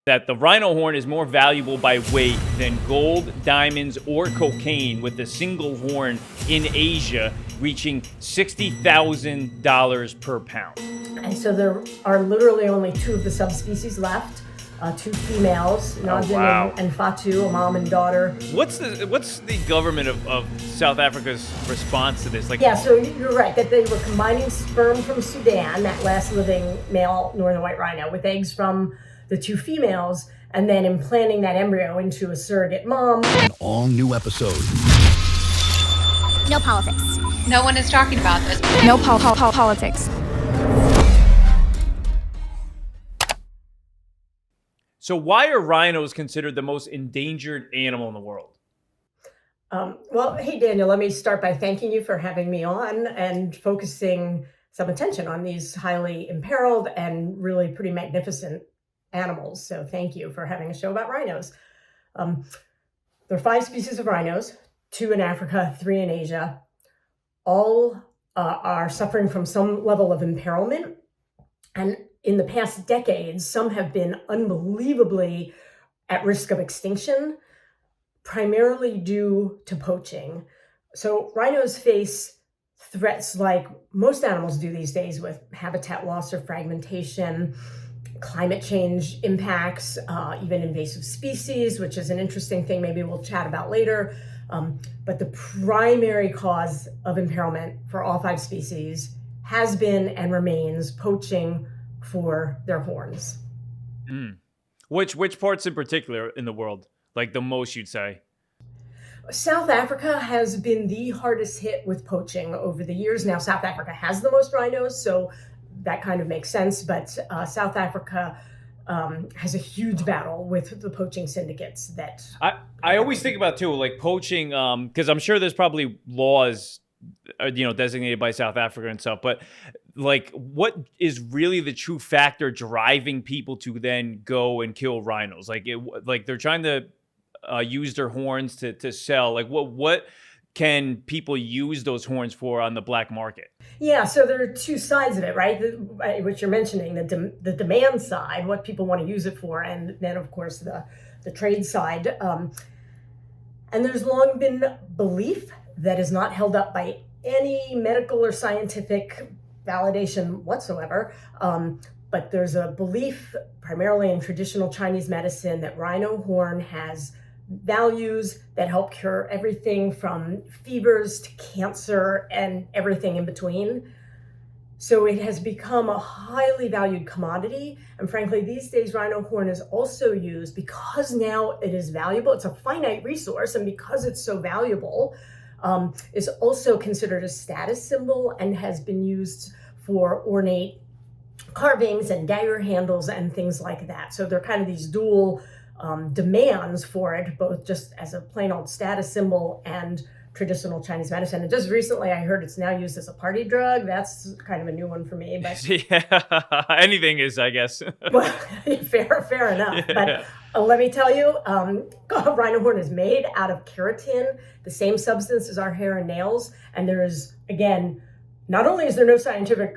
That the rhino horn is more valuable by weight than gold, diamonds, or cocaine, with a single horn in Asia reaching $60,000 per pound. And so there are literally only two of the subspecies left, two females, Najin and Fatu, a mom and daughter. What's the government of South Africa's response to this? Yeah, so you're right, that they were combining sperm from Sudan, that last living male northern white rhino, with eggs from the two females, and then implanting that embryo into a surrogate mom. An all-new episode. No politics. No one is talking about this. No politics. So why are rhinos considered the most endangered animal in the world? Well, hey, Daniel, let me start by thanking you for having me on and focusing some attention on these highly imperiled and really pretty magnificent animals. So thank you for having a show about rhinos. There are 5 species of rhinos, 2 in Africa, 3 in Asia. All are suffering from some level of imperilment. And in the past decades, some have been unbelievably at risk of extinction, primarily due to poaching. So rhinos face threats like most animals do these days, with habitat loss or fragmentation, climate change impacts, even invasive species, which is an interesting thing maybe we'll chat about later. But the primary cause of imperilment for all 5 species has been and remains poaching for their horns. Which parts in particular in the world, like the most, you'd say? South Africa has been the hardest hit with poaching over the years. Now, South Africa has the most rhinos, so that kind of makes sense. But South Africa has a huge battle with the poaching syndicates that I always think about too, like poaching, because I'm sure there's probably laws, designated by South Africa and stuff. But like, what is really the true factor driving people to then go and kill rhinos? Like, they're trying to use their horns to sell. Like, what can people use those horns for on the black market? Yeah, so there are 2 sides of it, right? Which you're mentioning, the demand side, what people want to use it for, and then, of course, the trade side. And there's long been belief that is not held up by any medical or scientific validation whatsoever. But there's a belief, primarily in traditional Chinese medicine, that rhino horn has values that help cure everything from fevers to cancer and everything in between. So it has become a highly valued commodity. And frankly, these days, rhino horn is also used because now it is valuable. It's a finite resource. And because it's so valuable, is also considered a status symbol and has been used for ornate carvings and dagger handles and things like that. So they're kind of these dual demands for it, both just as a plain old status symbol and traditional Chinese medicine. And just recently I heard it's now used as a party drug. That's kind of a new one for me. But yeah, anything is, I guess. Well, fair enough. Yeah. But let me tell you, rhino horn is made out of keratin, the same substance as our hair and nails. And there is, again, not only is there no scientific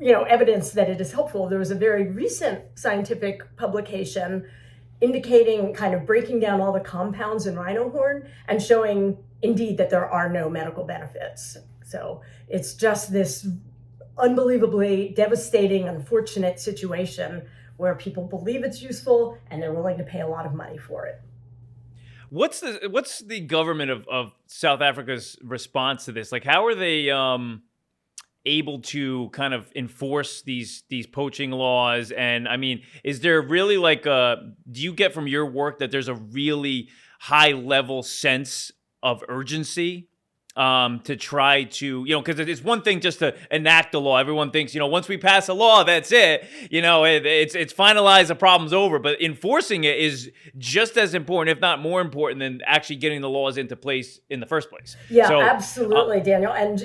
evidence that it is helpful, there was a very recent scientific publication indicating, kind of breaking down all the compounds in rhino horn and showing indeed that there are no medical benefits. So it's just this unbelievably devastating, unfortunate situation where people believe it's useful and they're willing to pay a lot of money for it. What's the government of South Africa's response to this? Like, how are they able to kind of enforce these poaching laws? And I mean, is there really do you get from your work that there's a really high level sense of urgency to try to, because it's one thing just to enact the law. Everyone thinks, once we pass a law, that's it. It's finalized, the problem's over. But enforcing it is just as important, if not more important, than actually getting the laws into place in the first place. Yeah, so, absolutely, Daniel. And,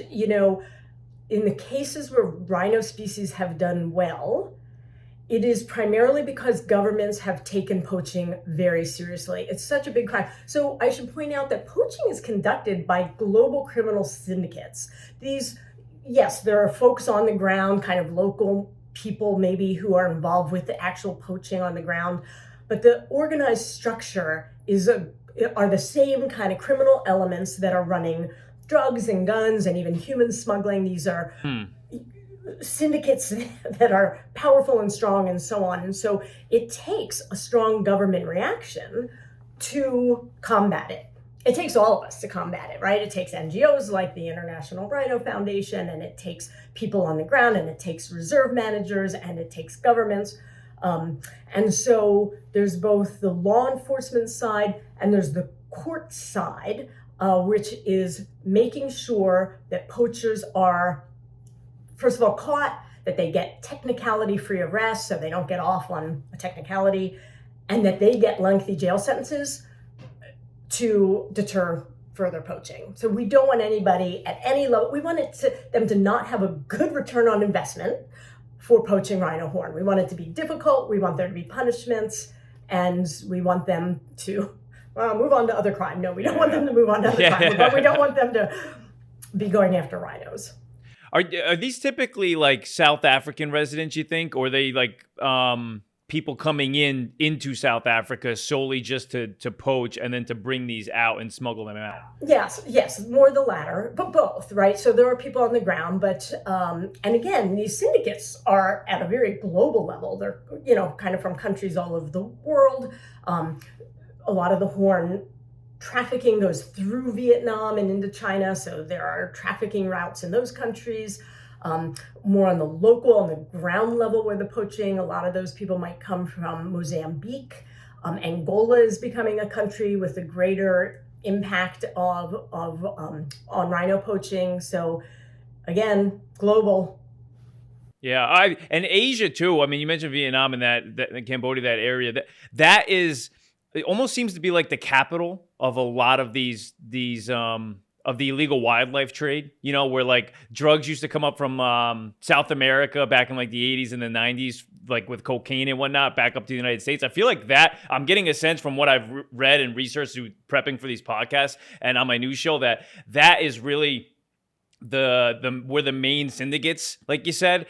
in the cases where rhino species have done well, it is primarily because governments have taken poaching very seriously. It's such a big crime. So I should point out that poaching is conducted by global criminal syndicates. Yes, there are folks on the ground, kind of local people maybe who are involved with the actual poaching on the ground. But the organized structure are the same kind of criminal elements that are running drugs and guns and even human smuggling. These are syndicates that are powerful and strong and so on. And so it takes a strong government reaction to combat it. It takes all of us to combat it, right? It takes NGOs like the International Rhino Foundation, and it takes people on the ground, and it takes reserve managers, and it takes governments. And so there's both the law enforcement side and there's the court side, which is making sure that poachers are, first of all, caught, that they get technicality-free arrests, so they don't get off on a technicality, and that they get lengthy jail sentences to deter further poaching. So we don't want anybody at any level, we want them to not have a good return on investment for poaching rhino horn. We want it to be difficult, we want there to be punishments, and we want them to move on to other crime. No, we don't want them to move on to other crime, but we don't want them to be going after rhinos. Are these typically like South African residents, you think, or are they like people coming into South Africa solely just to poach and then to bring these out and smuggle them out? Yes, more the latter, but both, right? So there are people on the ground, but and again, these syndicates are at a very global level. They're kind of from countries all over the world. A lot of the horn trafficking goes through Vietnam and into China, so there are trafficking routes in those countries. More on the ground level where the poaching, a lot of those people might come from Mozambique. Angola is becoming a country with a greater impact on rhino poaching. So again, global. Yeah, and Asia too. I mean, you mentioned Vietnam and that Cambodia, that area. That is, it almost seems to be like the capital of a lot of these of the illegal wildlife trade, where like drugs used to come up from South America back in like the 80s and the 90s, like with cocaine and whatnot, back up to the United States. I feel like that, I'm getting a sense from what I've read and researched through prepping for these podcasts and on my news show that is really the where the main syndicates, like you said,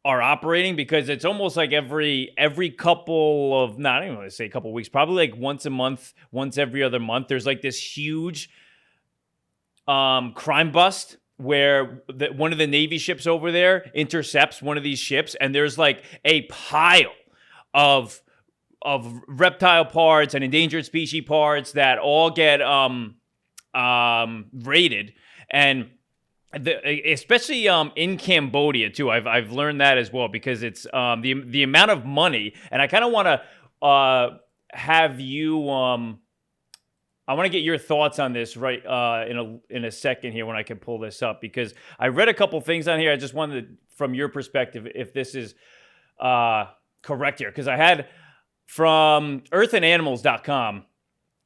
are operating, because it's almost like every couple of, not even let's say a couple of weeks, probably like once a month, once every other month, there's like this huge crime bust where one of the Navy ships over there intercepts one of these ships, and there's like a pile of reptile parts and endangered species parts that all get raided, and especially in Cambodia too. I've learned that as well, because it's the amount of money, and I kind of want to have you I want to get your thoughts on this right in a second here when I can pull this up, because I read a couple things on here. I just wanted, from your perspective, if this is correct here, because I had from earthandanimals.com,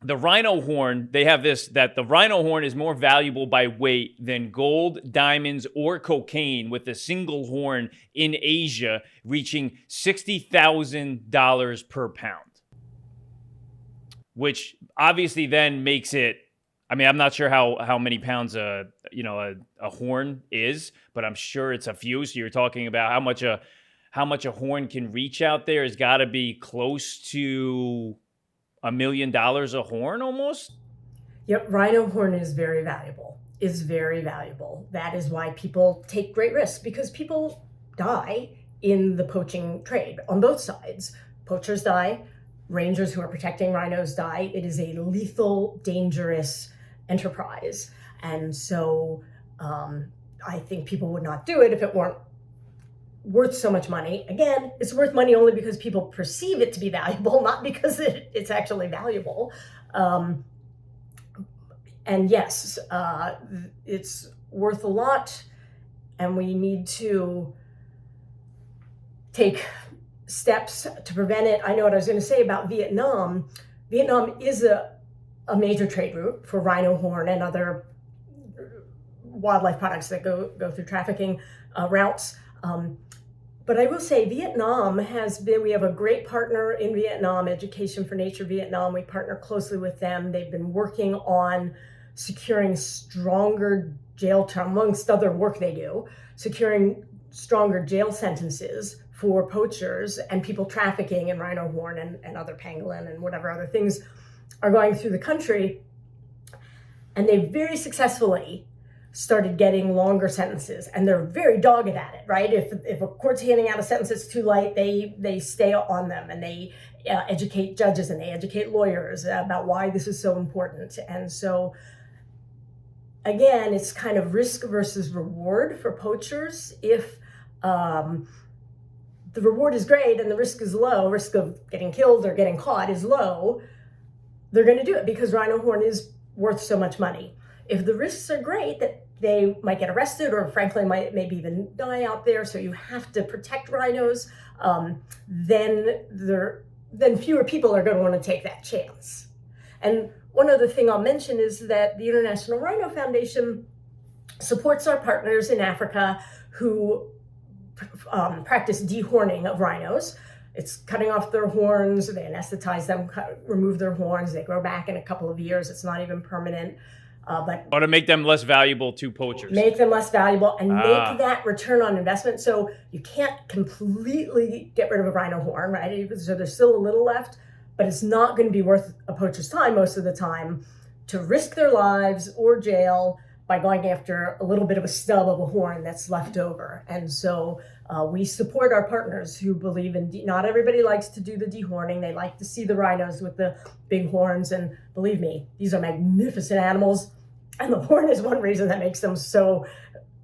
the rhino horn, they have this, that the rhino horn is more valuable by weight than gold, diamonds, or cocaine, with a single horn in Asia reaching $60,000 per pound. Which obviously then makes it, I mean, I'm not sure how many pounds a horn is, but I'm sure it's a few. So you're talking about how much a horn can reach out there has got to be close to $1 million a horn almost. Yep, rhino horn is very valuable. That is why people take great risks, because people die in the poaching trade on both sides. Poachers die. Rangers who are protecting rhinos die. It is a lethal, dangerous enterprise. And so I think people would not do it if it weren't worth so much money. Again, it's worth money only because people perceive it to be valuable, not because it's actually valuable. And yes, it's worth a lot, and we need to take steps to prevent it. I know what I was going to say about Vietnam. Vietnam is a major trade route for rhino horn and other wildlife products that go through trafficking routes. But I will say Vietnam we have a great partner in Vietnam, Education for Nature Vietnam. We partner closely with them. They've been working on securing stronger jail term, amongst other work they do, securing stronger jail sentences for poachers and people trafficking in rhino horn and other pangolin and whatever other things are going through the country. And they very successfully started getting longer sentences, and they're very dogged at it, right? If a court's handing out a sentence that's too light, they stay on them, and they educate judges and they educate lawyers about why this is so important. And so again, it's kind of risk versus reward for poachers. If the reward is great and the risk is low, risk of getting killed or getting caught is low, they're going to do it because rhino horn is worth so much money. If the risks are great, that they might get arrested or frankly might maybe even die out there, so you have to protect rhinos, then fewer people are going to want to take that chance. And one other thing I'll mention is that the International Rhino Foundation supports our partners in Africa who practice dehorning of rhinos. It's cutting off their horns, they anesthetize them, remove their horns, they grow back in a couple of years, it's not even permanent. Or to make them less valuable to poachers. Make them less valuable and make that return on investment. So you can't completely get rid of a rhino horn, right? So there's still a little left, but it's not going to be worth a poacher's time most of the time to risk their lives or jail by going after a little bit of a stub of a horn that's left over. And so we support our partners who believe in, not everybody likes to do the dehorning. They like to see the rhinos with the big horns. And believe me, these are magnificent animals. And the horn is one reason that makes them so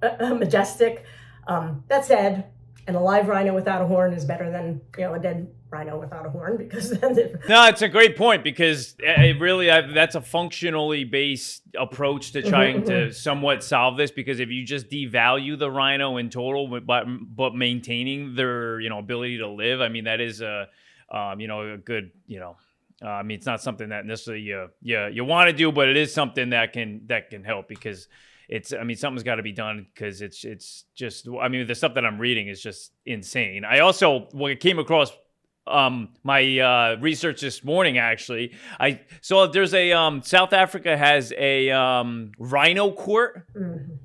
majestic. That said, an alive rhino without a horn is better than a dead rhino without a horn, because then no, it's a great point, because it really that's a functionally based approach to trying to somewhat solve this. Because if you just devalue the rhino in total, but maintaining their ability to live, I mean that is a good I mean, it's not something that necessarily you want to do, but it is something that can help, because something's got to be done, because it's just, the stuff that I'm reading is just insane. I also, when I came across my research this morning, actually, I saw there's a South Africa has a rhino court. Mm-hmm.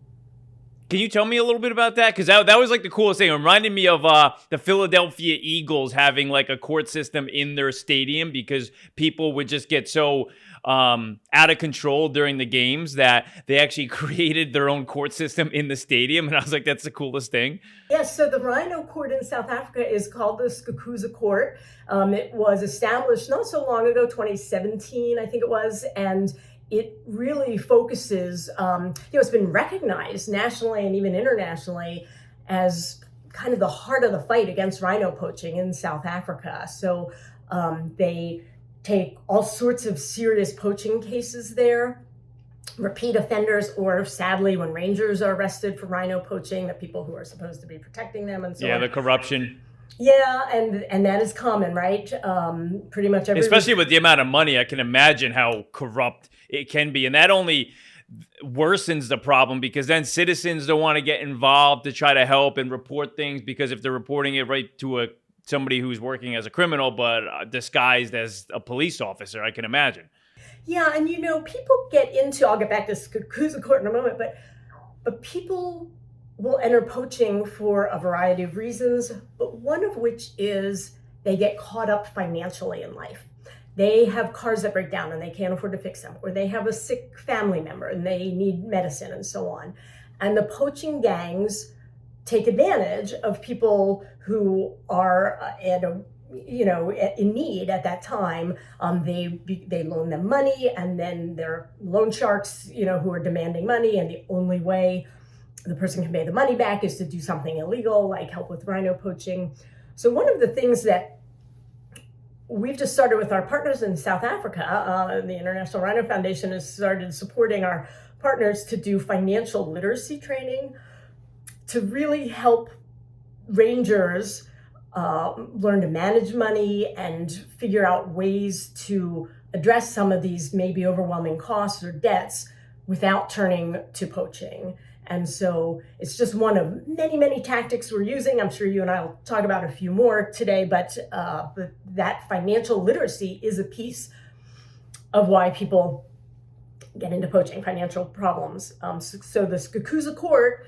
Can you tell me a little bit about that? Because that was like the coolest thing. It reminded me of the Philadelphia Eagles having like a court system in their stadium, because people would just get so out of control during the games that they actually created their own court system in the stadium. And I was like, that's the coolest thing. Yes, so the rhino court in South Africa is called the Skukuza Court. It was established not so long ago, 2017, I think it was, and it really focuses, it's been recognized nationally and even internationally as kind of the heart of the fight against rhino poaching in South Africa. So they take all sorts of serious poaching cases there, repeat offenders, or sadly, when rangers are arrested for rhino poaching, the people who are supposed to be protecting them and so on. Yeah, the corruption. Yeah, and that is common, right? Pretty much every... Especially with the amount of money, I can imagine how corrupt it can be. And that only worsens the problem, because then citizens don't want to get involved to try to help and report things, because if they're reporting it right to somebody who's working as a criminal but disguised as a police officer, I can imagine. Yeah, and people get into, I'll get back to Skukuza Court in a moment, but people will enter poaching for a variety of reasons, but one of which is they get caught up financially in life. They have cars that break down and they can't afford to fix them, or they have a sick family member and they need medicine and so on. And the poaching gangs take advantage of people who are in need at that time. They loan them money, and then they're loan sharks, who are demanding money, and the only way the person can pay the money back is to do something illegal, like help with rhino poaching. So one of the things that we've just started with our partners in South Africa, the International Rhino Foundation has started supporting our partners to do financial literacy training to really help rangers learn to manage money and figure out ways to address some of these maybe overwhelming costs or debts without turning to poaching. And so it's just one of many, many tactics we're using. I'm sure you and I will talk about a few more today, but that financial literacy is a piece of why people get into poaching, financial problems. So the Skukuza Court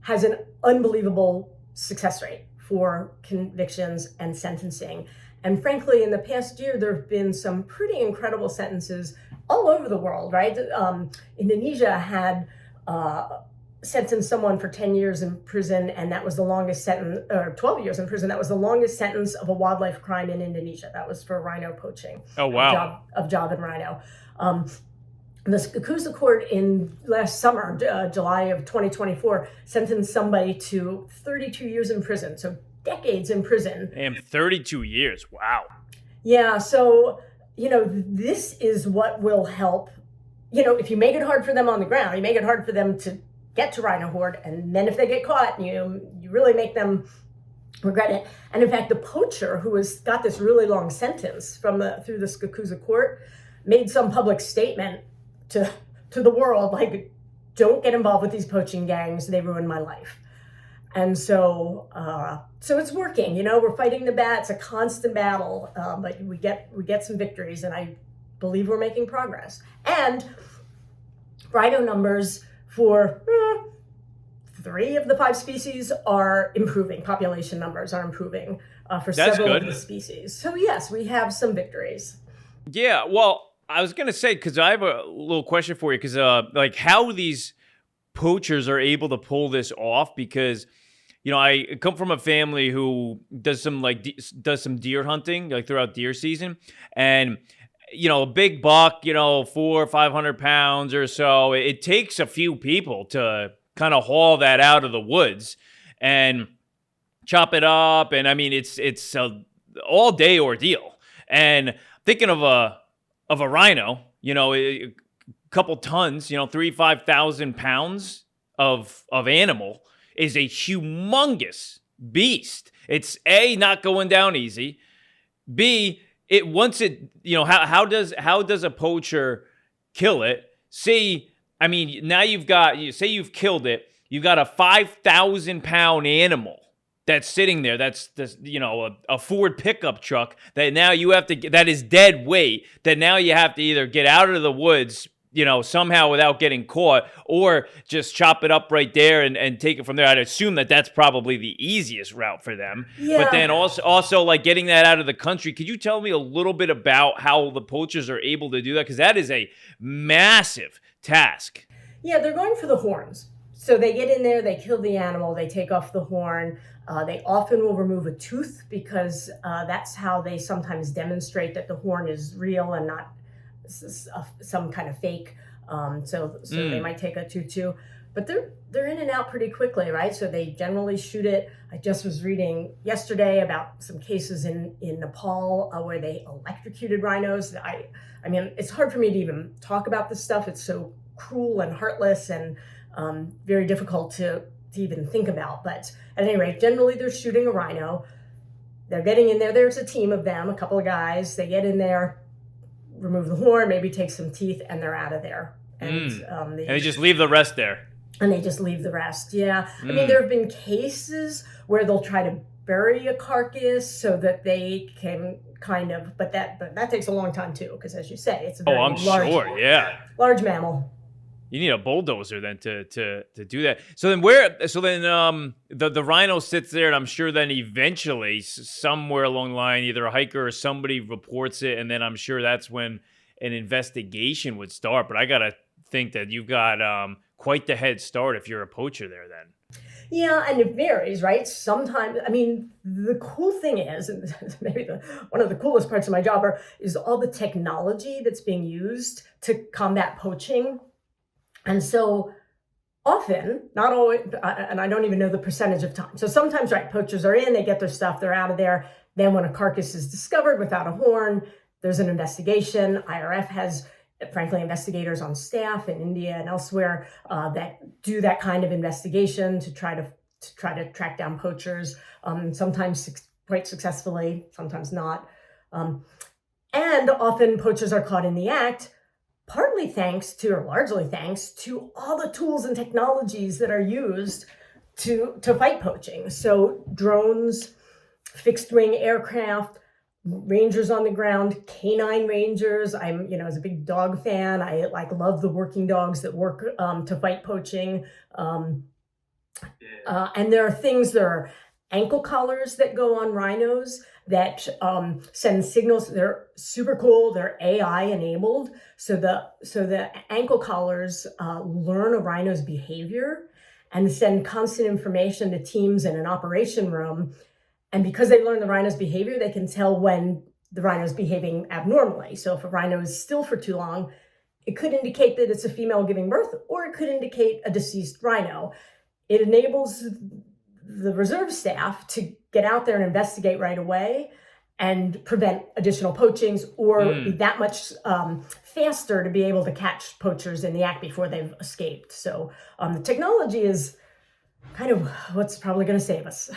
has an unbelievable success rate for convictions and sentencing. And frankly, in the past year, there have been some pretty incredible sentences all over the world, right? Indonesia had sentenced someone for 10 years in prison, and that was the longest sentence, or 12 years in prison. That was the longest sentence of a wildlife crime in Indonesia. That was for rhino poaching. Oh, wow. Of Javan rhino. The Skakusa court in last summer, July of 2024, sentenced somebody to 32 years in prison. So decades in prison. Damn, 32 years. Wow. Yeah. So, this is what will help. If you make it hard for them on the ground, you make it hard for them to get to rhino horde. And then if they get caught, you really make them regret it. And in fact, the poacher who has got this really long sentence through the Skakusa court made some public statement to the world, like, don't get involved with these poaching gangs. They ruined my life. And so it's working. We're fighting the bats, a constant battle, but we get some victories, and I believe we're making progress. And rhino numbers for 3 of the 5 species are improving. Population numbers are improving for several of the species. So yes, we have some victories. Yeah, well, I was gonna say, because I have a little question for you, because like how these poachers are able to pull this off, because I come from a family who does some deer hunting, like throughout deer season, and a big buck, 400 or 500 pounds or so, it takes a few people to kind of haul that out of the woods and chop it up, and I mean it's a all day ordeal. And thinking of a rhino, a couple tons, 5,000 pounds of animal is a humongous beast. It's A, not going down easy. B, how does a poacher kill it? C, I mean, now you've killed it, you've got a 5,000 pound animal that's sitting there, that's a Ford pickup truck that now you have to that is dead weight, that now you have to either get out of the woods somehow without getting caught, or just chop it up right there and take it from there. I'd assume that that's probably the easiest route for them. Yeah. But then also like getting that out of the country. Could you tell me a little bit about how the poachers are able to do that? Because that is a massive task. Yeah, they're going for the horns. So they get in there, they kill the animal, they take off the horn. They often will remove a tooth, because that's how they sometimes demonstrate that the horn is real and not some kind of fake. So they might take a tooth too, but they're in and out pretty quickly, right? So they generally shoot it. I just was reading yesterday about some cases in Nepal where they electrocuted rhinos. I mean, it's hard for me to even talk about this stuff. It's so cruel and heartless and very difficult to even think about. But at any rate, generally they're shooting a rhino. They're getting in there. There's a team of them, a couple of guys. They get in there, remove the horn, maybe take some teeth, and they're out of there. And they just leave the rest there. And they just leave the rest. Yeah. I mean, there have been cases where they'll try to bury a carcass so that they can kind of, but that takes a long time too, because as you say, it's a very large mammal. You need a bulldozer then to do that. So then the rhino sits there, and I'm sure then eventually somewhere along the line, either a hiker or somebody reports it, and then I'm sure that's when an investigation would start. But I gotta think that you've got quite the head start if you're a poacher there then. Yeah, and it varies, right? Sometimes, I mean, the cool thing is, and maybe one of the coolest parts of my job is all the technology that's being used to combat poaching. And so often, not always, and I don't even know the percentage of time. So sometimes, right, poachers are in, they get their stuff, they're out of there. Then when a carcass is discovered without a horn, there's an investigation. IRF has, frankly, investigators on staff in India and elsewhere that do that kind of investigation to try to track down poachers, sometimes quite successfully, sometimes not. And often poachers are caught in the act, partly thanks to, or largely thanks to, all the tools and technologies that are used to fight poaching. So drones, fixed wing aircraft, rangers on the ground, canine rangers. I'm, as a big dog fan, I love the working dogs that work to fight poaching. And there are things that are ankle collars that go on rhinos that send signals. They're super cool. They're AI enabled. So the ankle collars learn a rhino's behavior and send constant information to teams in an operation room. And because they learn the rhino's behavior, they can tell when the rhino is behaving abnormally. So if a rhino is still for too long, it could indicate that it's a female giving birth, or it could indicate a deceased rhino. It enables the reserve staff to get out there and investigate right away and prevent additional poachings, or be that much faster to be able to catch poachers in the act before they've escaped. So the technology is kind of what's probably going to save us.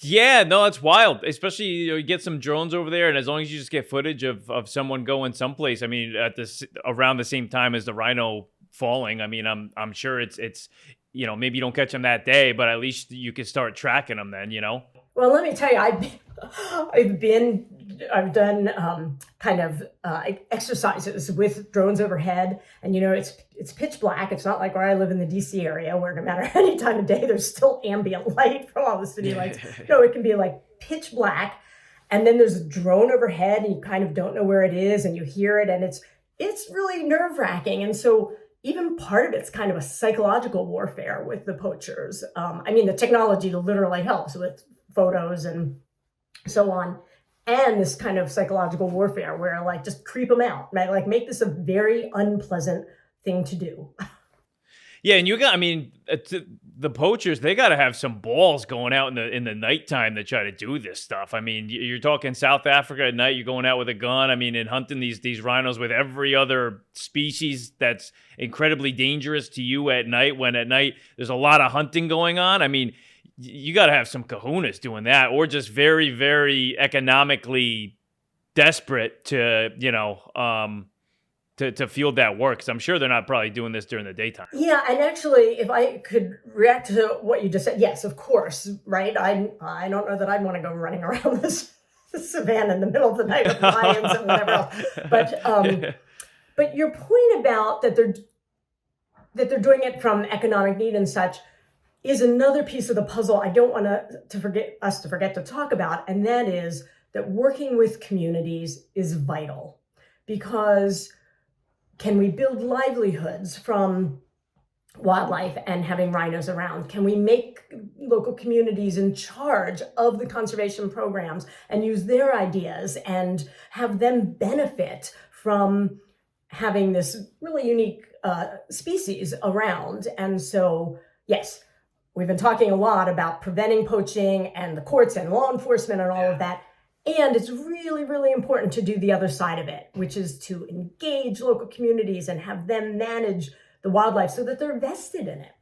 Yeah, no, it's wild. Especially you get some drones over there, and as long as you just get footage of someone going someplace. I mean, at this around the same time as the rhino falling. I mean, I'm sure it's maybe you don't catch them that day, but at least you can start tracking them then. Well, let me tell you, I've done kind of exercises with drones overhead, and it's pitch black. It's not like where I live in the DC area, where no matter any time of day, there's still ambient light from all the city lights. No, it can be like pitch black, and then there's a drone overhead, and you kind of don't know where it is, and you hear it, and it's really nerve-wracking. And so even part of it's kind of a psychological warfare with the poachers. I mean, the technology literally helps with photos and so on, and this kind of psychological warfare where like just creep them out, right? Like make this a very unpleasant thing to do. Yeah, and the poachers, they got to have some balls going out in the nighttime to try to do this stuff. I mean, you're talking South Africa at night, you're going out with a gun. I mean, and hunting these rhinos with every other species that's incredibly dangerous to you at night, when at night there's a lot of hunting going on. I mean, you got to have some kahunas doing that, or just very, very economically desperate to field that work. Because I'm sure they're not probably doing this during the daytime. Yeah, and actually, if I could react to what you just said, yes, of course, right? I don't know that I'd want to go running around this savannah in the middle of the night with lions and whatever else. But your point about that they're doing it from economic need and such is another piece of the puzzle I don't want to forget to talk about, and that is that working with communities is vital, because can we build livelihoods from wildlife and having rhinos around? Can we make local communities in charge of the conservation programs and use their ideas and have them benefit from having this really unique species around? And so, yes, we've been talking a lot about preventing poaching and the courts and law enforcement and all of that. And it's really, really important to do the other side of it, which is to engage local communities and have them manage the wildlife so that they're vested in it.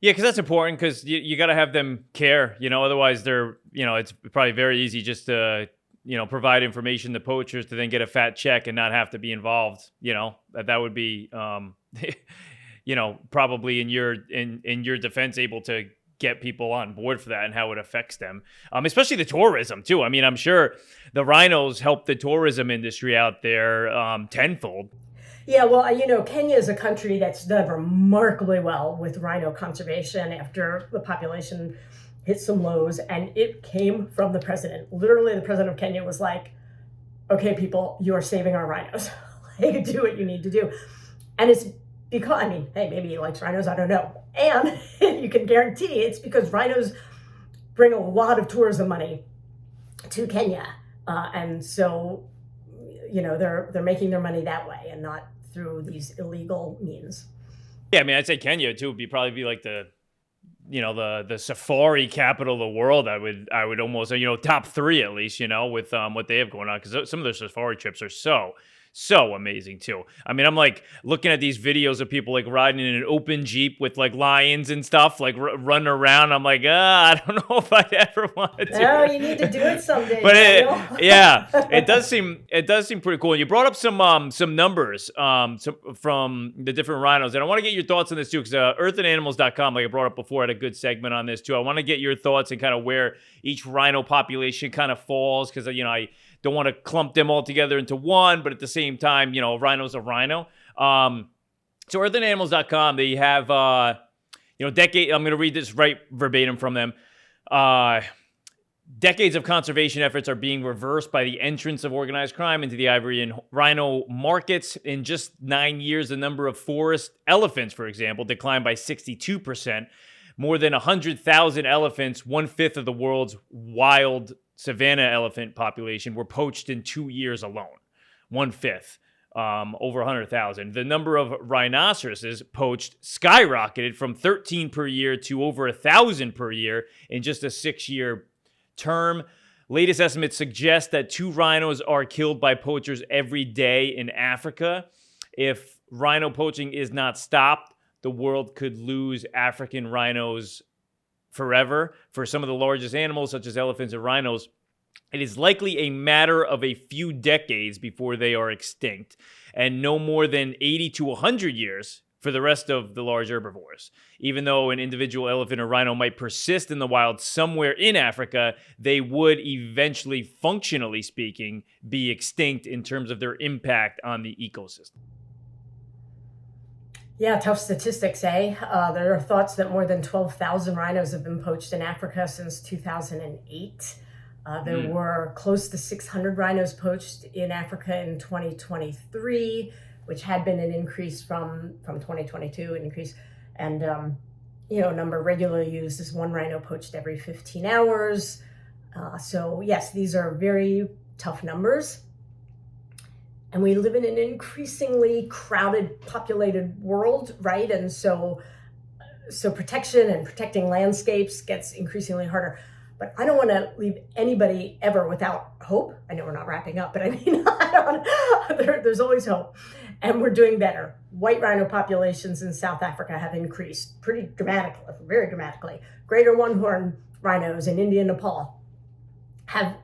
Yeah, because that's important, because you got to have them care, otherwise they're, it's probably very easy just to, provide information to poachers to then get a fat check and not have to be involved. That would be, probably in your defense, able to get people on board for that and how it affects them, especially the tourism too. I mean, I'm sure the rhinos help the tourism industry out there tenfold. Yeah, well, Kenya is a country that's done remarkably well with rhino conservation after the population hit some lows, and it came from the president. Literally, the president of Kenya was like, okay, people, you are saving our rhinos. Like, do what you need to do. And it's because, hey, maybe he likes rhinos, I don't know. And you can guarantee it's because rhinos bring a lot of tourism money to Kenya. And so, they're making their money that way and not through these illegal means. Yeah, I'd say Kenya too would probably be like the safari capital of the world. I would almost, top 3 at least, with what they have going on, because some of their safari trips are so amazing too. I'm like looking at these videos of people like riding in an open Jeep with like lions and stuff, like running around. I'm like, I don't know if I'd ever want to do No, it. you need to do it someday. But it does seem pretty cool. And you brought up some numbers from the different rhinos, and I want to get your thoughts on this too, because earthandanimals.com, like I brought up before, had a good segment on this too. I want to get your thoughts and kind of where each rhino population kind of falls, because I don't want to clump them all together into one, but at the same time, a rhino's a rhino. So earthandanimals.com, they have, decade, I'm going to read this right verbatim from them. Decades of conservation efforts are being reversed by the entrance of organized crime into the ivory and rhino markets. In just 9 years, the number of forest elephants, for example, declined by 62%. More than 100,000 elephants, 1/5 of the world's wild savanna elephant population, were poached in 2 years alone. 1/5. Over 100,000. The number of rhinoceroses poached skyrocketed from 13 per year to over 1,000 per year in just a 6-year term. Latest estimates suggest that 2 rhinos are killed by poachers every day in Africa. If rhino poaching is not stopped, the world could lose African rhinos forever. For some of the largest animals, such as elephants and rhinos, it is likely a matter of a few decades before they are extinct, and no more than 80 to 100 years for the rest of the large herbivores. Even though an individual elephant or rhino might persist in the wild somewhere in Africa, they would eventually, functionally speaking, be extinct in terms of their impact on the ecosystem. Yeah, tough statistics, eh? There are thoughts that more than 12,000 rhinos have been poached in Africa since 2008. There were close to 600 rhinos poached in Africa in 2023, which had been an increase from 2022, an increase. And, number regularly used is 1 rhino poached every 15 hours. So yes, these are very tough numbers. And we live in an increasingly crowded, populated world, right? And so protection and protecting landscapes gets increasingly harder. But I don't want to leave anybody ever without hope. I know we're not wrapping up, but I mean, there's always hope. And we're doing better. White rhino populations in South Africa have increased pretty dramatically, very dramatically. Greater one-horn rhinos in India and Nepal have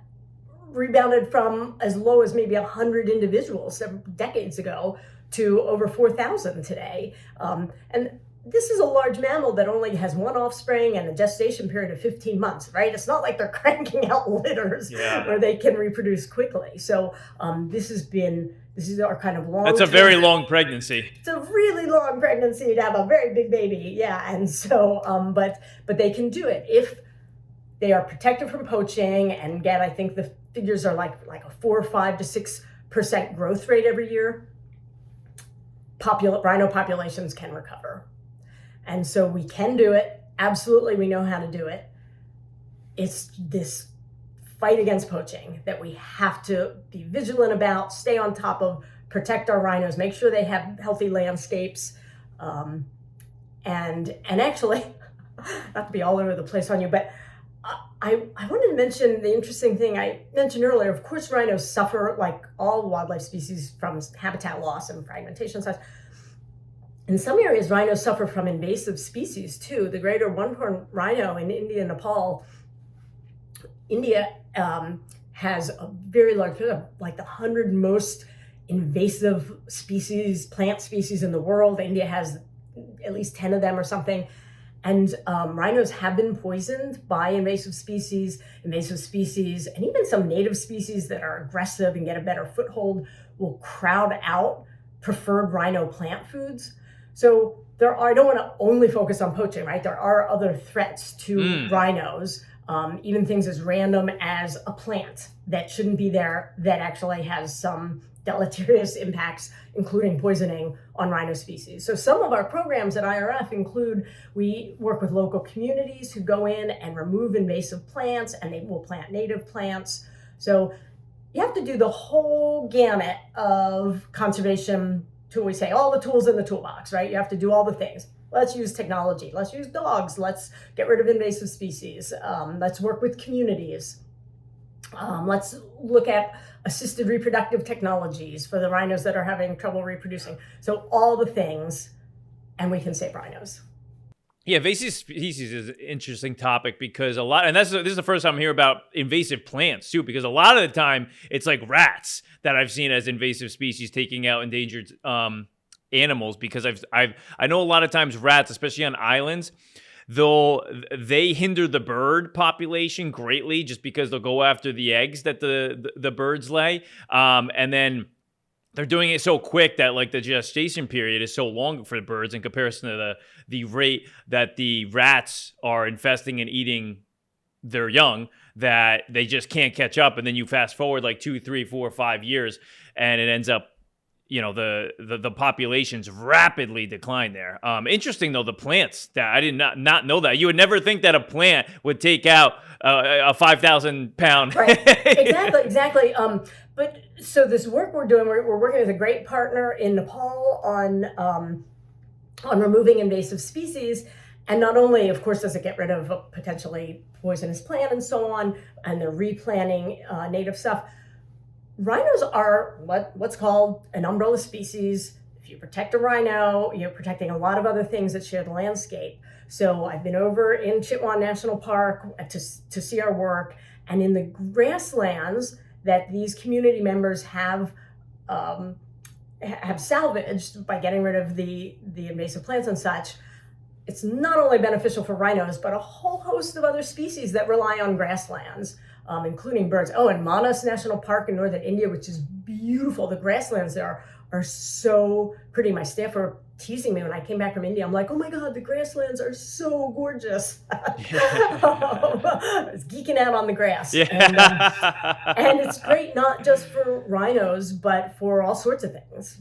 rebounded from as low as maybe 100 individuals several decades ago to over 4,000 today. And this is a large mammal that only has 1 offspring and a gestation period of 15 months, right? It's not like they're cranking out litters where they can reproduce quickly. So this is our kind of long. That's a very long pregnancy. It's a really long pregnancy to have a very big baby. Yeah. And so, but they can do it if they are protected from poaching. And again, I think the figures are like a 4, 5 to 6% growth rate every year. Rhino populations can recover. And so we can do it. Absolutely, we know how to do it. It's this fight against poaching that we have to be vigilant about, stay on top of, protect our rhinos, make sure they have healthy landscapes. And actually, not to be all over the place on you, but I wanted to mention the interesting thing I mentioned earlier. Of course, rhinos suffer, like all wildlife species, from habitat loss and fragmentation size. In some areas, rhinos suffer from invasive species too. The greater one-horn rhino in India and Nepal. India has a very large, like the 100 most invasive species, plant species in the world. India has at least 10 of them or something. And rhinos have been poisoned by invasive species, and even some native species that are aggressive and get a better foothold will crowd out preferred rhino plant foods. So I don't want to only focus on poaching, right? There are other threats to rhinos, even things as random as a plant that shouldn't be there that actually has some deleterious impacts, including poisoning on rhino species. So some of our programs at IRF include, we work with local communities who go in and remove invasive plants, and they will plant native plants. So you have to do the whole gamut of conservation tool. We say all the tools in the toolbox, right? You have to do all the things. Let's use technology. Let's use dogs. Let's get rid of invasive species. Let's work with communities. Let's look at assisted reproductive technologies for the rhinos that are having trouble reproducing. So all the things, and we can save rhinos. Yeah, invasive species is an interesting topic because this is the first time I'm hearing about invasive plants too, because a lot of the time it's like rats that I've seen as invasive species taking out endangered animals, because I know a lot of times rats, especially on islands, they hinder the bird population greatly just because they'll go after the eggs that the birds lay, and then they're doing it so quick that like the gestation period is so long for the birds in comparison to the rate that the rats are infesting and eating their young that they just can't catch up. And then you fast forward like 2, 3, 4, 5 years, and it ends up, the populations rapidly decline there. Interesting though, the plants that I did not know that. You would never think that a plant would take out a 5,000 pound. Right. Exactly. But so this work we're doing, we're working with a great partner in Nepal on removing invasive species. And not only, of course, does it get rid of a potentially poisonous plant and so on, and they're replanting native stuff. Rhinos are what's called an umbrella species. If you protect a rhino, you're protecting a lot of other things that share the landscape. So I've been over in Chitwan National Park to see our work, and in the grasslands that these community members have salvaged by getting rid of the invasive plants and such, it's not only beneficial for rhinos, but a whole host of other species that rely on grasslands, including birds. Oh, and Manas National Park in northern India, which is beautiful. The grasslands there are so pretty. My staff were teasing me when I came back from India. I'm like, oh my God, the grasslands are so gorgeous. I was geeking out on the grass. Yeah. And it's great, not just for rhinos, but for all sorts of things.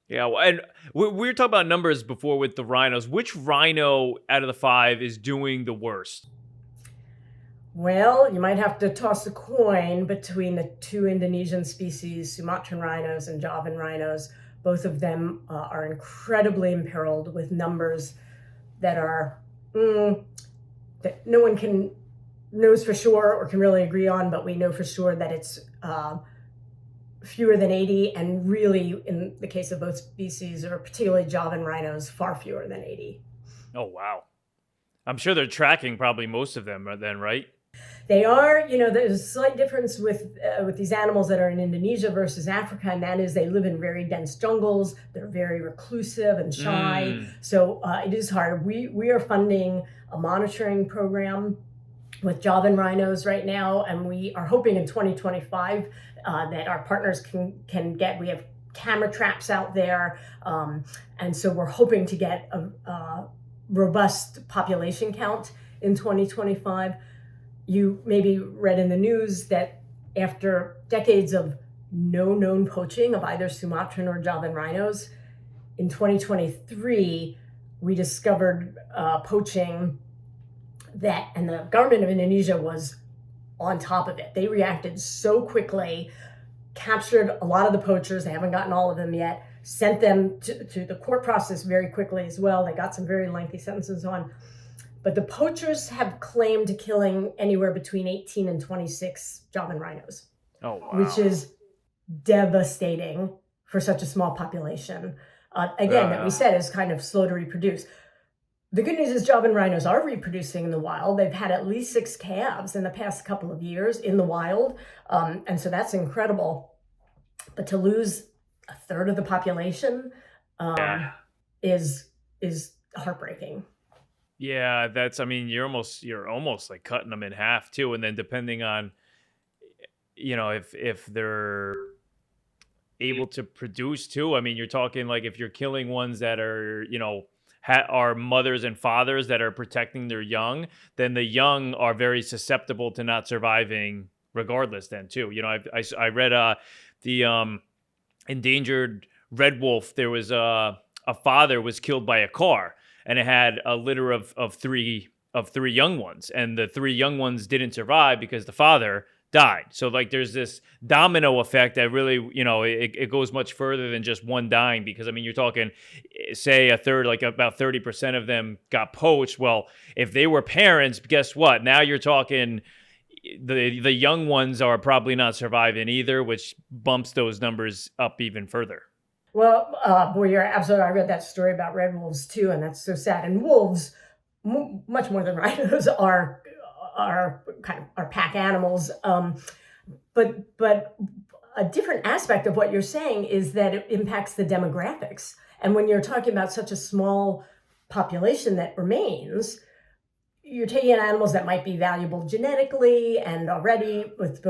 Yeah, and we were talking about numbers before with the rhinos. Which rhino out of the 5 is doing the worst? Well, you might have to toss a coin between the 2 Indonesian species, Sumatran rhinos and Javan rhinos. Both of them are incredibly imperiled with numbers that are that no one knows for sure or can really agree on, but we know for sure that it's fewer than 80, and really, in the case of both species, or particularly Javan rhinos, far fewer than 80. Oh, wow. I'm sure they're tracking probably most of them then, right? They are. There's a slight difference with these animals that are in Indonesia versus Africa, and that is they live in very dense jungles. They're very reclusive and shy. So it is hard. We are funding a monitoring program with Javan rhinos right now, and we are hoping in 2025 that our partners can get. We have camera traps out there, and so we're hoping to get a robust population count in 2025. You maybe read in the news that after decades of no known poaching of either Sumatran or Javan rhinos, in 2023, we discovered poaching and the government of Indonesia was on top of it. They reacted so quickly, captured a lot of the poachers. They haven't gotten all of them yet, sent them to the court process very quickly as well. They got some very lengthy sentences on. But the poachers have claimed killing anywhere between 18 and 26 Javan rhinos. Oh, wow. Which is devastating for such a small population. Again, that we said is kind of slow to reproduce. The good news is Javan rhinos are reproducing in the wild. They've had at least 6 calves in the past couple of years in the wild. And so that's incredible. But to lose a third of the population is heartbreaking. Yeah, you're almost like cutting them in half too. And then depending on, if they're able to produce too, you're talking like if you're killing ones that are, are mothers and fathers that are protecting their young, then the young are very susceptible to not surviving regardless then too. I read the endangered red wolf. There was a father was killed by a car, and it had a litter of three young ones, and the 3 young ones didn't survive because the father died. So like there's this domino effect that really, it goes much further than just one dying, because you're talking, say a third, like about 30% of them got poached. Well, if they were parents, guess what? Now you're talking the young ones are probably not surviving either, which bumps those numbers up even further. Well, boy, you're absolutely. I read that story about red wolves too, and that's so sad. And wolves, much more than rhinos, are pack animals. But a different aspect of what you're saying is that it impacts the demographics. And when you're talking about such a small population that remains, you're taking in animals that might be valuable genetically, and already with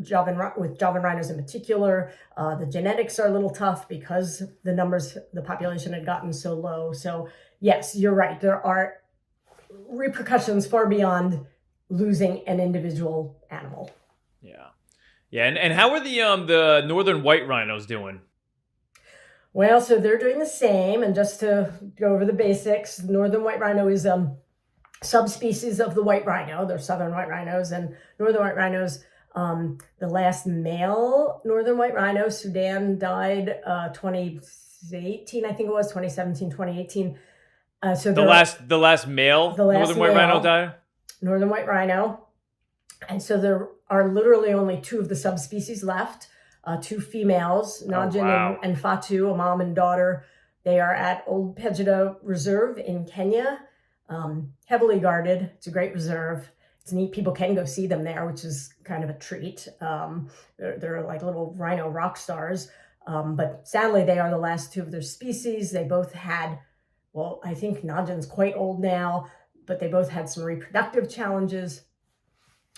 Javan rhinos in particular, the genetics are a little tough because the population had gotten so low. So yes, you're right. There are repercussions far beyond losing an individual animal. Yeah, and how are the northern white rhinos doing? Well, so they're doing the same, and just to go over the basics, the northern white rhino is subspecies of the white rhino. They're southern white rhinos and northern white rhinos. The last male northern white rhino, Sudan, died 2018, I think it was 2017, 2018. So the last male northern white rhino died. Northern white rhino, and so there are literally only two of the subspecies left. Two females, Najin and Fatu, a mom and daughter. They are at Old Pejeta Reserve in Kenya, heavily guarded. It's a great reserve. It's neat. People can go see them there, which is kind of a treat. They're like little rhino rock stars. But sadly, they are the last two of their species. They both had, well, I think Najin's quite old now, but they both had some reproductive challenges.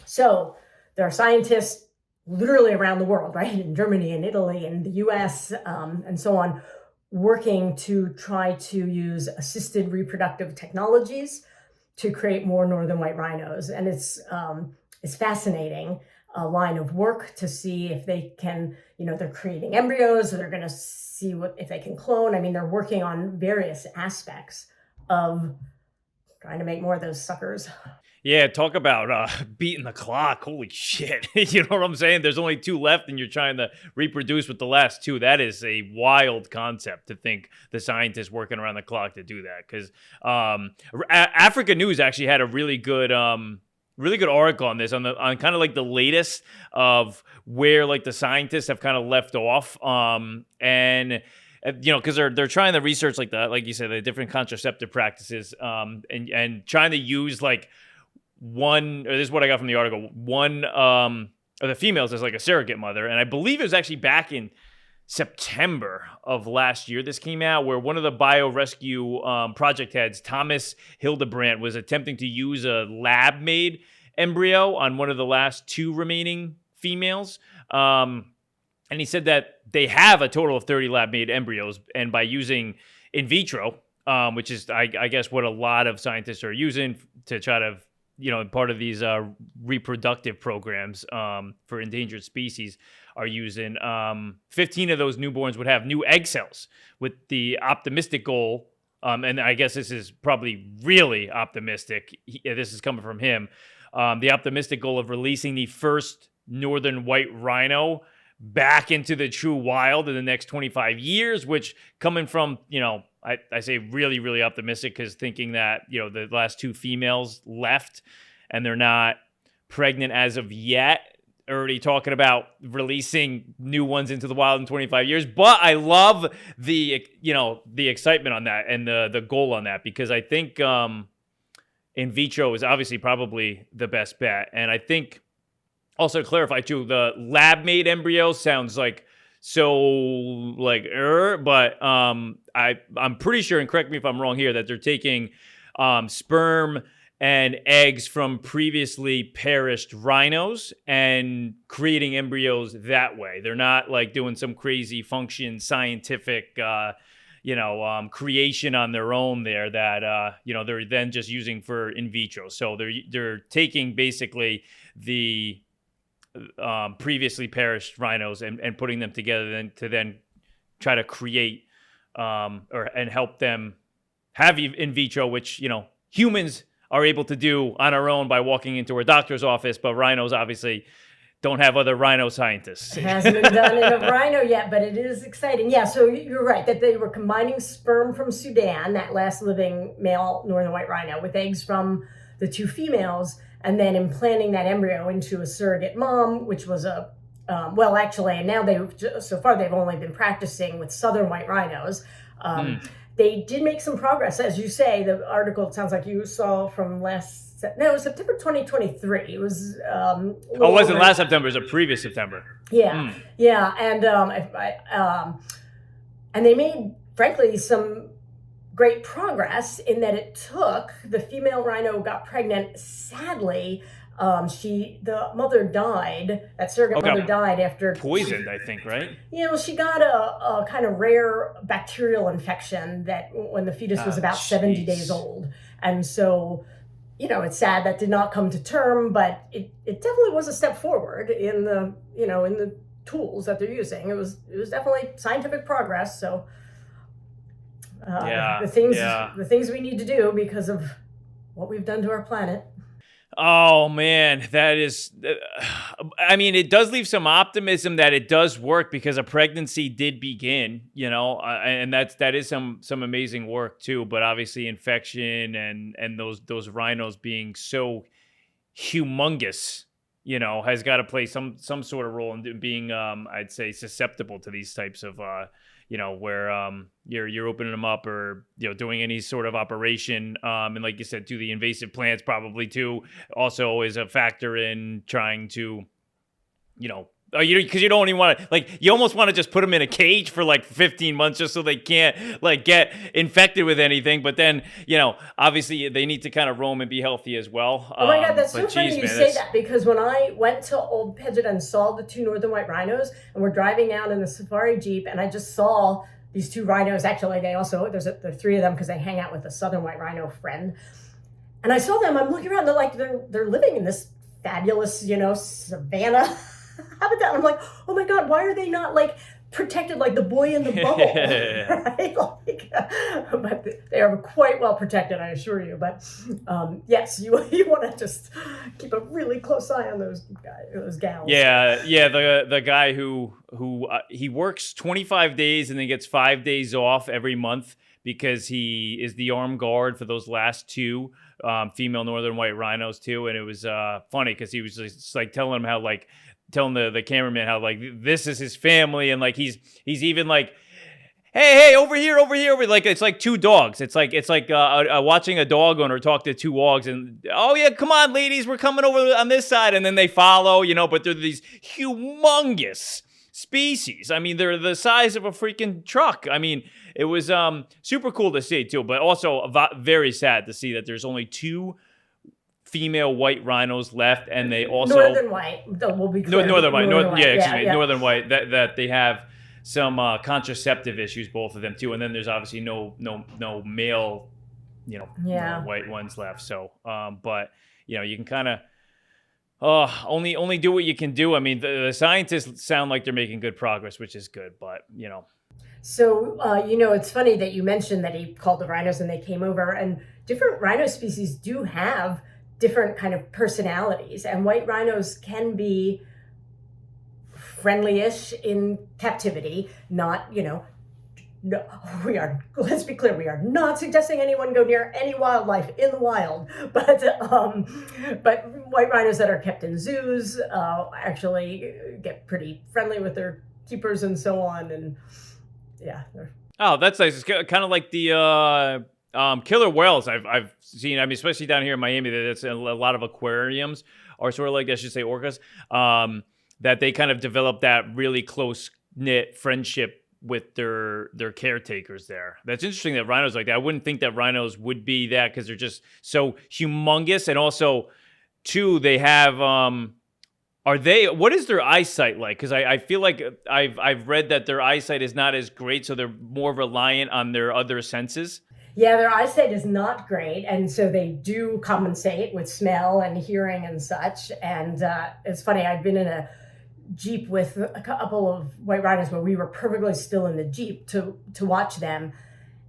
So there are scientists literally around the world, right? In Germany and Italy and the US and so on, working to try to use assisted reproductive technologies to create more northern white rhinos. And it's fascinating line of work to see if they can, they're creating embryos, or they're going to see if they can clone. I mean, they're working on various aspects of trying to make more of those suckers. Yeah, talk about beating the clock. Holy shit. You know what I'm saying? There's only two left and you're trying to reproduce with the last two. That is a wild concept to think the scientists working around the clock to do that. Because Africa News actually had a really good article on this, on kind of like the latest of where like the scientists have kind of left off. And because they're trying to research like you said, the different contraceptive practices, and trying to use like one, or this is what I got from the article, one of the females as like a surrogate mother. And I believe it was actually back in September of last year this came out, where one of the biorescue project heads, Thomas Hildebrandt, was attempting to use a lab-made embryo on one of the last two remaining females. And he said that they have a total of 30 lab-made embryos, and by using in vitro, which is, I guess, what a lot of scientists are using to try to, part of these reproductive programs for endangered species, are using 15 of those newborns would have new egg cells, with the optimistic goal, and I guess this is probably really optimistic, this is coming from him, the optimistic goal of releasing the first northern white rhino back into the true wild in the next 25 years, which, coming from, I say really, really optimistic, because thinking that, the last two females left and they're not pregnant as of yet, already talking about releasing new ones into the wild in 25 years. But I love the excitement on that and the goal on that, because I think in vitro is obviously probably the best bet. And I think, also to clarify too, the lab-made embryo sounds like but I'm pretty sure, and correct me if I'm wrong here, that they're taking sperm and eggs from previously perished rhinos and creating embryos that way. They're not like doing some crazy function scientific creation on their own there that they're then just using for in vitro. So they're taking basically the previously perished rhinos and putting them together to try to create and help them have in vitro, which humans are able to do on our own by walking into a doctor's office, but rhinos obviously don't have other rhino scientists. It hasn't been done in a rhino yet, but it is exciting. Yeah, so you're right that they were combining sperm from Sudan, that last living male northern white rhino, with eggs from the two females, and then implanting that embryo into a surrogate mom, which was and now so far they've only been practicing with southern white rhinos. They did make some progress, as you say. The article, it sounds like you saw from September 2023. It was it wasn't last September, it was a previous September. Yeah, and they made, frankly, some great progress in that it took, the female rhino got pregnant. Sadly, the mother died, that surrogate mother died after poisoned, I think, right? She got a kind of rare bacterial infection that when the fetus was about 70 days old. And so it's sad that did not come to term, but it definitely was a step forward in the tools that they're using. It was definitely scientific progress. So Yeah, the things yeah. the things we need to do because of what we've done to our planet. Oh man, that is. I mean, it does leave some optimism that it does work because a pregnancy did begin, and that is some amazing work too. But obviously, infection and those rhinos being so humongous, has got to play some sort of role in being, I'd say, susceptible to these types of, where you're opening them up or doing any sort of operation, and like you said, too, the invasive plants probably too also is a factor in trying to, because you don't even want to, like, you almost want to just put them in a cage for like 15 months just so they can't like get infected with anything. But then, obviously they need to kind of roam and be healthy as well. Oh my God, that's but so funny geez, you man, say that, because when I went to Old Paget and saw the two northern white rhinos, and we're driving out in the safari jeep, and I just saw these two rhinos. Actually, there are three of them because they hang out with a southern white rhino friend. And I saw them. I'm looking around. They're living in this fabulous, savanna habitat. I'm like, oh my God, why are they not like protected like the boy in the bubble? Right? But they are quite well protected, I assure you. But yes, you want to just keep a really close eye on those gals. Yeah. The guy who he works 25 days and then gets 5 days off every month because he is the armed guard for those last two female northern white rhinos too. And it was funny because he was just like telling them how like. Telling the cameraman how like this is his family, and like he's even like, hey, over here, like it's like two dogs. It's like watching a dog owner talk to two dogs, and oh yeah, come on, ladies, we're coming over on this side, and then they follow, but they're these humongous species. I mean, they're the size of a freaking truck. I mean, it was super cool to see too, but also very sad to see that there's only two female white rhinos left, and they also northern white. We'll be clear. Northern white. Yeah. Northern white. That they have some contraceptive issues, both of them too. And then there's obviously no male, white ones left. So, but you can kind of only do what you can do. I mean, the scientists sound like they're making good progress, which is good. But So, it's funny that you mentioned that he called the rhinos and they came over, and different rhino species do have different kind of personalities, and white rhinos can be friendly-ish in captivity. Not, no, let's be clear, we are not suggesting anyone go near any wildlife in the wild, but white rhinos that are kept in zoos actually get pretty friendly with their keepers and so on, and yeah. Oh, that's nice. It's kind of like the killer whales I've seen. I mean, especially down here in Miami, that's a lot of aquariums are sort of like, I should say, orcas, that they kind of develop that really close knit friendship with their caretakers there. That's interesting that rhinos like that. I wouldn't think that rhinos would be that because they're just so humongous, and also, too, they have. What is their eyesight like? Because I feel like I've read that their eyesight is not as great, so they're more reliant on their other senses. Yeah, their eyesight is not great, and so they do compensate with smell and hearing and such. And it's funny, I've been in a Jeep with a couple of white rhinos where we were perfectly still in the Jeep to watch them,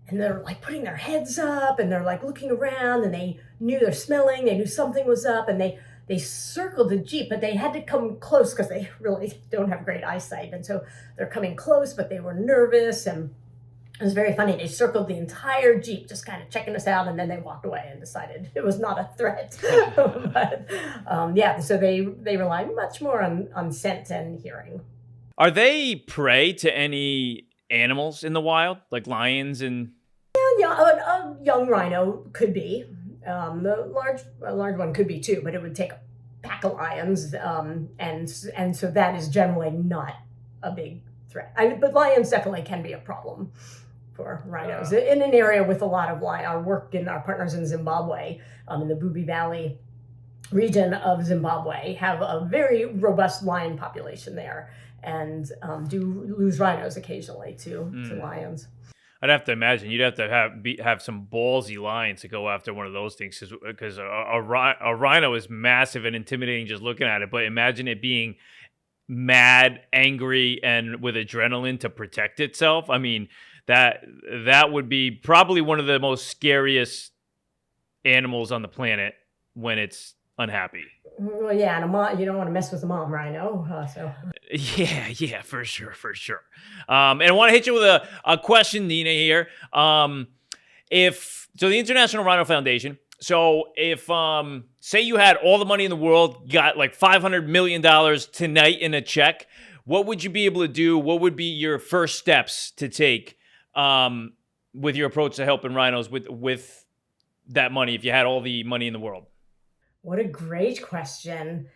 and they're like putting their heads up, and they're like looking around, and they knew they're smelling, they knew something was up, and they circled the Jeep, but they had to come close because they really don't have great eyesight. And so they're coming close, but they were nervous, and it was very funny. They circled the entire Jeep, just kind of checking us out, and then they walked away and decided it was not a threat. But yeah, so they rely much more on scent and hearing. Are they prey to any animals in the wild, like lions and? Yeah, a young rhino could be. A large one could be too, but it would take a pack of lions, and so that is generally not a big threat. But lions definitely can be a problem for rhinos in an area with a lot of lion. Our partners in Zimbabwe, in the Bubi Valley region of Zimbabwe, have a very robust lion population there, and do lose rhinos occasionally to lions. I'd have to imagine you'd have to have some ballsy lions to go after one of those things because a rhino is massive and intimidating just looking at it. But imagine it being mad, angry, and with adrenaline to protect itself. I mean, that would be probably one of the most scariest animals on the planet when it's unhappy. Well, yeah, and you don't want to mess with a mom rhino. So Yeah, for sure. And I want to hit you with a question, Nina, here. The International Rhino Foundation. So if say you had all the money in the world, got like $500 million tonight in a check, what would you be able to do? What would be your first steps to take with your approach to helping rhinos with that money if you had all the money in the world? what a great question.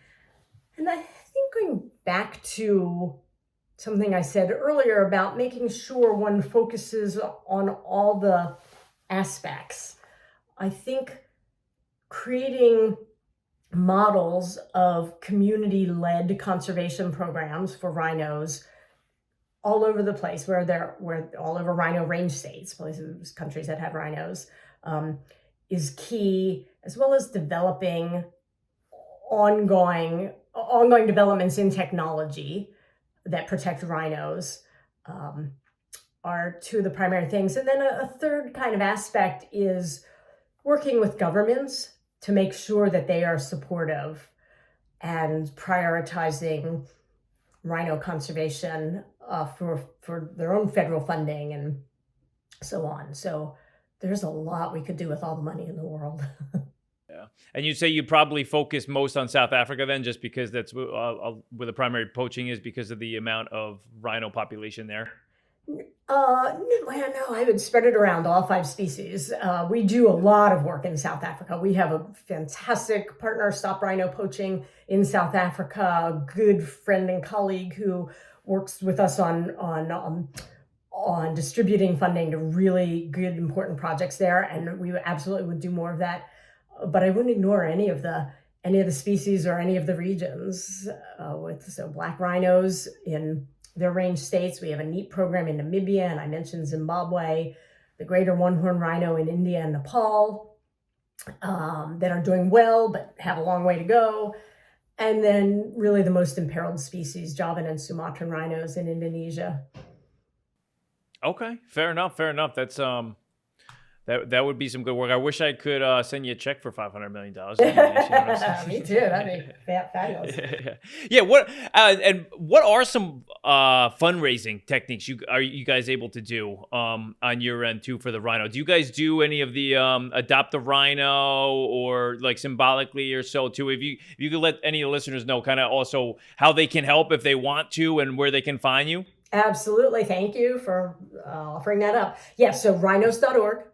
And I think going back to something I said earlier about making sure one focuses on all the aspects, I think creating models of community-led conservation programs for rhinos all over the place, where all over rhino range states, places, countries that have rhinos, is key, as well as developing ongoing developments in technology that protect rhinos are two of the primary things. And then a third kind of aspect is working with governments to make sure that they are supportive and prioritizing rhino conservation for their own federal funding and so on. So there's a lot we could do with all the money in the world. Yeah. And you'd say you probably focus most on South Africa then, just because that's where the primary poaching is because of the amount of rhino population there? No, I would spread it around all 5 species. We do a lot of work in South Africa. We have a fantastic partner, Stop Rhino Poaching in South Africa, a good friend and colleague who works with us on distributing funding to really good, important projects there. And we absolutely would do more of that. But I wouldn't ignore any of the species or any of the regions. So black rhinos in their range states. We have a neat program in Namibia, and I mentioned Zimbabwe, the greater one-horned rhino in India and Nepal, that are doing well, but have a long way to go. And then really the most imperiled species, Javan and Sumatran rhinos in Indonesia. Okay, fair enough. That's that would be some good work. I wish I could send you a check for $500 million. Me too. That'd be fabulous. Yeah. What are some fundraising techniques are you guys able to do on your end too for the rhino? Do you guys do any of the adopt the rhino or like symbolically or so too? If you could let any of the listeners know kind of also how they can help if they want to and where they can find you. Absolutely. Thank you for offering that up. Yes, so rhinos.org.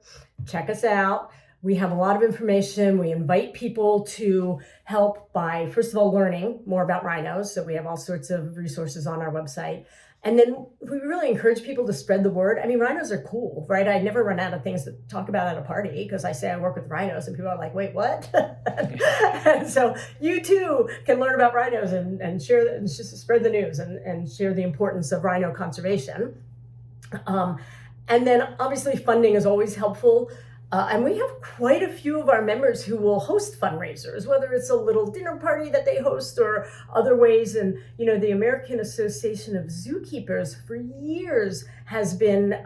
Check us out. We have a lot of information. We invite people to help by, first of all, learning more about rhinos. So we have all sorts of resources on our website. And then we really encourage people to spread the word. I mean, rhinos are cool, right? I never run out of things to talk about at a party because I say I work with rhinos and people are like, wait, what? And so you too can learn about rhinos and share and just spread the news and share the importance of rhino conservation. And then obviously funding is always helpful. And we have quite a few of our members who will host fundraisers, whether it's a little dinner party that they host or other ways. And, you know, the American Association of Zookeepers for years has been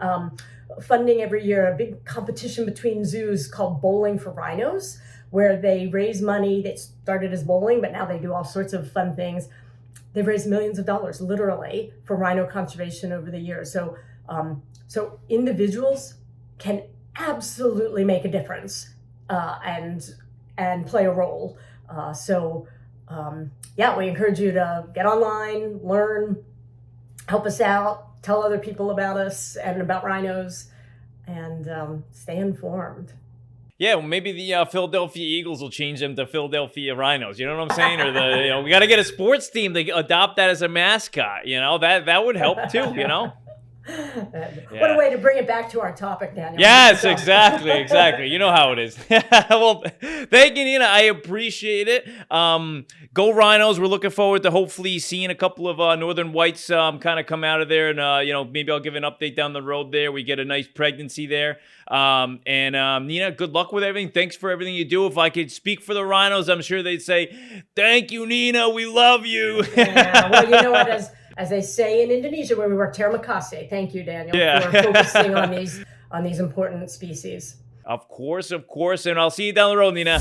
funding every year a big competition between zoos called Bowling for Rhinos, where they raise money. They started as bowling, but now they do all sorts of fun things. They've raised millions of dollars, literally, for rhino conservation over the years. So individuals can absolutely make a difference and play a role. We encourage you to get online, learn, help us out, tell other people about us and about rhinos, and stay informed. Yeah, well, maybe the Philadelphia Eagles will change them to Philadelphia Rhinos. You know what I'm saying? Or we got to get a sports team to adopt that as a mascot. You know, that would help too. You know. What a way to bring it back to our topic, Daniel. Yes, exactly. You know how it is. Well, thank you, Nina. I appreciate it. Go Rhinos. We're looking forward to hopefully seeing a couple of northern whites kind of come out of there. And, maybe I'll give an update down the road there. We get a nice pregnancy there. Nina, good luck with everything. Thanks for everything you do. If I could speak for the Rhinos, I'm sure they'd say, thank you, Nina. We love you. Yeah, well, you know what? As they say in Indonesia, where we work, terima kasih. Thank you, Daniel, for focusing on these important species. Of course. And I'll see you down the road, Nina.